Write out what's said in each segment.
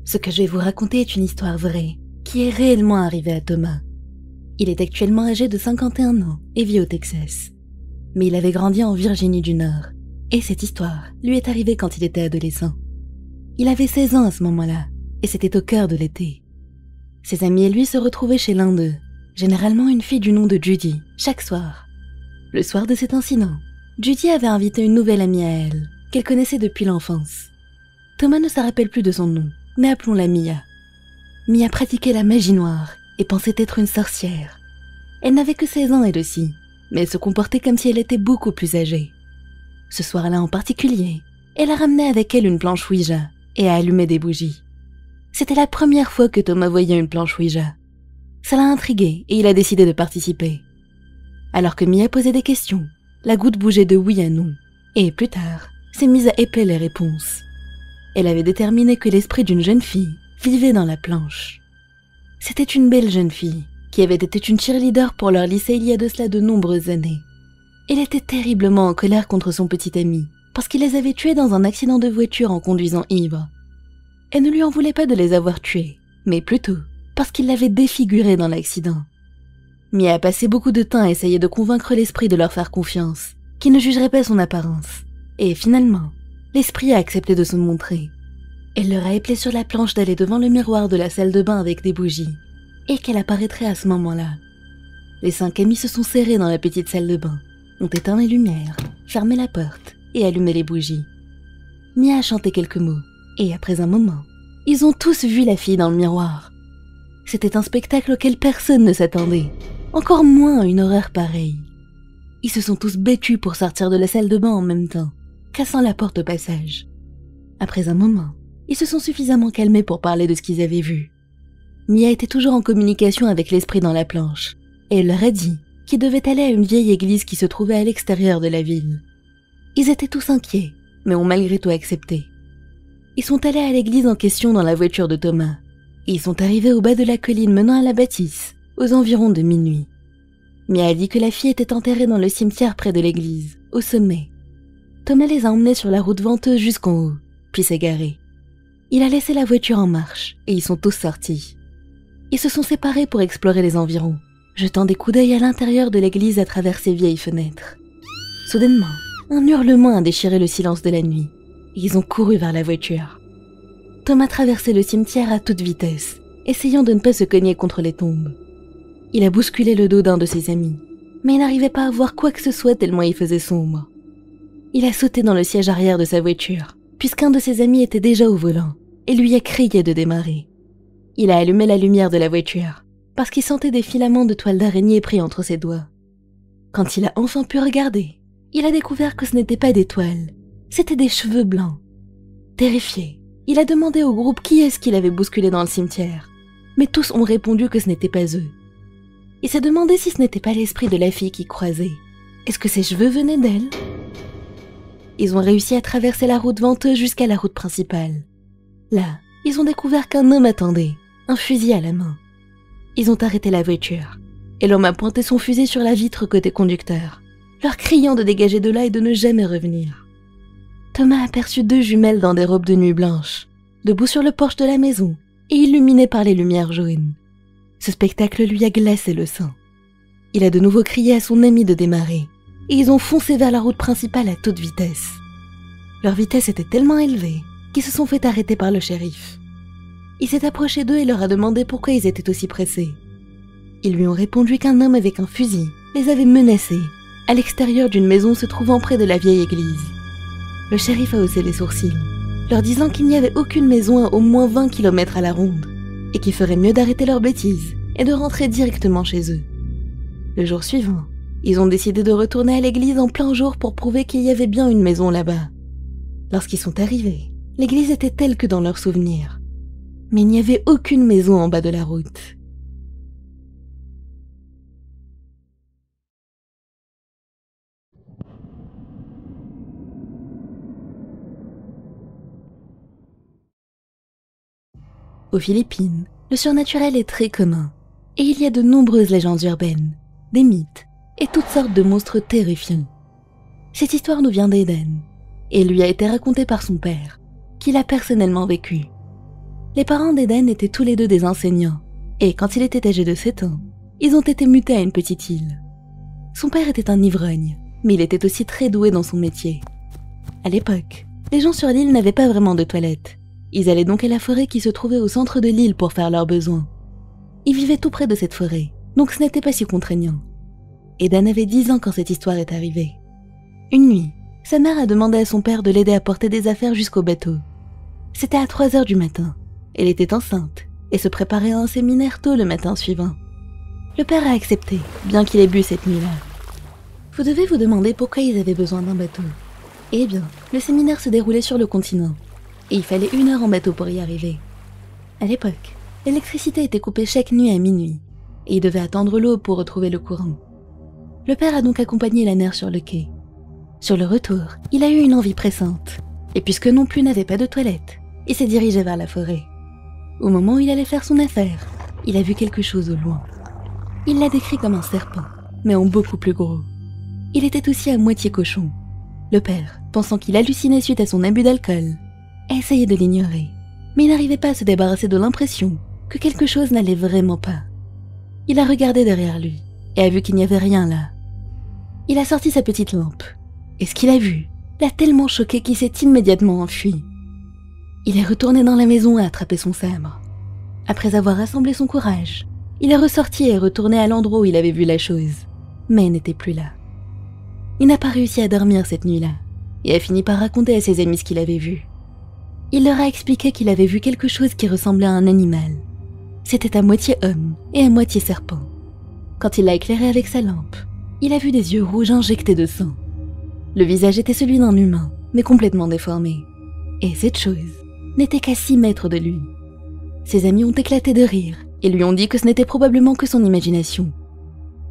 Ce que je vais vous raconter est une histoire vraie, qui est réellement arrivée à Thomas. Il est actuellement âgé de 51 ans et vit au Texas. Mais il avait grandi en Virginie du Nord, et cette histoire lui est arrivée quand il était adolescent. Il avait 16 ans à ce moment-là, et c'était au cœur de l'été. Ses amis et lui se retrouvaient chez l'un d'eux, généralement une fille du nom de Judy, chaque soir. Le soir de cet incident, Judy avait invité une nouvelle amie à elle, qu'elle connaissait depuis l'enfance. Thomas ne se rappelle plus de son nom, mais appelons-la Mia. Mia pratiquait la magie noire et pensait être une sorcière. Elle n'avait que 16 ans elle aussi, mais elle se comportait comme si elle était beaucoup plus âgée. Ce soir-là en particulier, elle a ramené avec elle une planche Ouija et a allumé des bougies. C'était la première fois que Thomas voyait une planche Ouija. Ça l'a intrigué et il a décidé de participer. Alors que Mia posait des questions, la goutte bougeait de oui à non, et plus tard, s'est mise à épeler les réponses. Elle avait déterminé que l'esprit d'une jeune fille vivait dans la planche. C'était une belle jeune fille, qui avait été une cheerleader pour leur lycée il y a de cela de nombreuses années. Elle était terriblement en colère contre son petit ami, parce qu'il les avait tués dans un accident de voiture en conduisant ivre. Elle ne lui en voulait pas de les avoir tués, mais plutôt parce qu'il l'avait défiguré dans l'accident. Mia a passé beaucoup de temps à essayer de convaincre l'esprit de leur faire confiance, qu'il ne jugerait pas son apparence. Et finalement, l'esprit a accepté de se montrer. Elle leur a éplé sur la planche d'aller devant le miroir de la salle de bain avec des bougies, et qu'elle apparaîtrait à ce moment-là. Les 5 amis se sont serrés dans la petite salle de bain, ont éteint les lumières, fermé la porte et allumé les bougies. Mia a chanté quelques mots, et après un moment, ils ont tous vu la fille dans le miroir. C'était un spectacle auquel personne ne s'attendait, encore moins une horreur pareille. Ils se sont tous battus pour sortir de la salle de bain en même temps, cassant la porte au passage. Après un moment, ils se sont suffisamment calmés pour parler de ce qu'ils avaient vu. Mia était toujours en communication avec l'esprit dans la planche, et elle leur a dit qu'ils devaient aller à une vieille église qui se trouvait à l'extérieur de la ville. Ils étaient tous inquiets, mais ont malgré tout accepté. Ils sont allés à l'église en question dans la voiture de Thomas, et ils sont arrivés au bas de la colline menant à la bâtisse, aux environs de minuit. Mia a dit que la fille était enterrée dans le cimetière près de l'église, au sommet. Thomas les a emmenés sur la route venteuse jusqu'en haut, puis s'est garé. Il a laissé la voiture en marche, et ils sont tous sortis. Ils se sont séparés pour explorer les environs, jetant des coups d'œil à l'intérieur de l'église à travers ses vieilles fenêtres. Soudainement, un hurlement a déchiré le silence de la nuit, et ils ont couru vers la voiture. Thomas traversait le cimetière à toute vitesse, essayant de ne pas se cogner contre les tombes. Il a bousculé le dos d'un de ses amis, mais il n'arrivait pas à voir quoi que ce soit tellement il faisait sombre. Il a sauté dans le siège arrière de sa voiture, puisqu'un de ses amis était déjà au volant, et lui a crié de démarrer. Il a allumé la lumière de la voiture, parce qu'il sentait des filaments de toile d'araignée pris entre ses doigts. Quand il a enfin pu regarder, il a découvert que ce n'était pas des toiles, c'étaient des cheveux blancs. Terrifié, il a demandé au groupe qui est-ce qu'il avait bousculé dans le cimetière, mais tous ont répondu que ce n'était pas eux. Il s'est demandé si ce n'était pas l'esprit de la fille qui croisait. Est-ce que ses cheveux venaient d'elle? Ils ont réussi à traverser la route venteuse jusqu'à la route principale. Là, ils ont découvert qu'un homme attendait, un fusil à la main. Ils ont arrêté la voiture, et l'homme a pointé son fusil sur la vitre côté conducteur, leur criant de dégager de là et de ne jamais revenir. Thomas a aperçu 2 jumelles dans des robes de nuit blanches, debout sur le porche de la maison, et illuminées par les lumières jaunes. Ce spectacle lui a glacé le sang. Il a de nouveau crié à son ami de démarrer, et ils ont foncé vers la route principale à toute vitesse. Leur vitesse était tellement élevée qu'ils se sont fait arrêter par le shérif. Il s'est approché d'eux et leur a demandé pourquoi ils étaient aussi pressés. Ils lui ont répondu qu'un homme avec un fusil les avait menacés, à l'extérieur d'une maison se trouvant près de la vieille église. Le shérif a haussé les sourcils, leur disant qu'il n'y avait aucune maison à au moins 20 km à la ronde, et qu'il ferait mieux d'arrêter leurs bêtises et de rentrer directement chez eux. Le jour suivant, ils ont décidé de retourner à l'église en plein jour pour prouver qu'il y avait bien une maison là-bas. Lorsqu'ils sont arrivés, l'église était telle que dans leurs souvenirs, mais il n'y avait aucune maison en bas de la route. Aux Philippines, le surnaturel est très commun, et il y a de nombreuses légendes urbaines, des mythes et toutes sortes de monstres terrifiants. Cette histoire nous vient d'Eden, et lui a été racontée par son père, qui l'a personnellement vécue. Les parents d'Eden étaient tous les deux des enseignants, et quand il était âgé de 7 ans, ils ont été mutés à une petite île. Son père était un ivrogne, mais il était aussi très doué dans son métier. À l'époque, les gens sur l'île n'avaient pas vraiment de toilettes. Ils allaient donc à la forêt qui se trouvait au centre de l'île pour faire leurs besoins. Ils vivaient tout près de cette forêt, donc ce n'était pas si contraignant. Eden avait 10 ans quand cette histoire est arrivée. Une nuit, sa mère a demandé à son père de l'aider à porter des affaires jusqu'au bateau. C'était à 3 heures du matin. Elle était enceinte et se préparait à un séminaire tôt le matin suivant. Le père a accepté, bien qu'il ait bu cette nuit-là. Vous devez vous demander pourquoi ils avaient besoin d'un bateau. Eh bien, le séminaire se déroulait sur le continent, et il fallait 1 heure en bateau pour y arriver. À l'époque, l'électricité était coupée chaque nuit à minuit, et il devait attendre l'aube pour retrouver le courant. Le père a donc accompagné la mère sur le quai. Sur le retour, il a eu une envie pressante, et puisque non plus n'avait pas de toilette, il s'est dirigé vers la forêt. Au moment où il allait faire son affaire, il a vu quelque chose au loin. Il l'a décrit comme un serpent, mais en beaucoup plus gros. Il était aussi à moitié cochon. Le père, pensant qu'il hallucinait suite à son abus d'alcool, a essayé de l'ignorer, mais il n'arrivait pas à se débarrasser de l'impression que quelque chose n'allait vraiment pas. Il a regardé derrière lui et a vu qu'il n'y avait rien là. Il a sorti sa petite lampe, et ce qu'il a vu l'a tellement choqué qu'il s'est immédiatement enfui. Il est retourné dans la maison et a attrapé son sabre. Après avoir rassemblé son courage, il est ressorti et est retourné à l'endroit où il avait vu la chose, mais elle n'était plus là. Il n'a pas réussi à dormir cette nuit-là, et a fini par raconter à ses amis ce qu'il avait vu. Il leur a expliqué qu'il avait vu quelque chose qui ressemblait à un animal. C'était à moitié homme et à moitié serpent. Quand il l'a éclairé avec sa lampe, il a vu des yeux rouges injectés de sang. Le visage était celui d'un humain, mais complètement déformé. Et cette chose n'était qu'à 6 mètres de lui. Ses amis ont éclaté de rire et lui ont dit que ce n'était probablement que son imagination.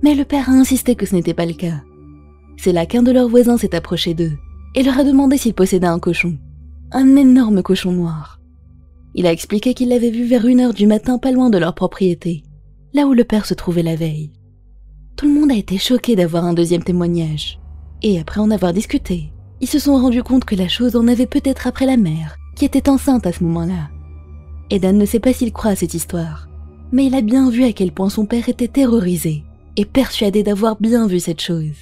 Mais le père a insisté que ce n'était pas le cas. C'est là qu'un de leurs voisins s'est approché d'eux et leur a demandé s'ils possédaient un cochon. Un énorme cochon noir. Il a expliqué qu'il l'avait vu vers 1 heure du matin pas loin de leur propriété, là où le père se trouvait la veille. Tout le monde a été choqué d'avoir un deuxième témoignage. Et après en avoir discuté, ils se sont rendus compte que la chose en avait peut-être après la mère, qui était enceinte à ce moment-là. Eden ne sait pas s'il croit à cette histoire, mais il a bien vu à quel point son père était terrorisé et persuadé d'avoir bien vu cette chose.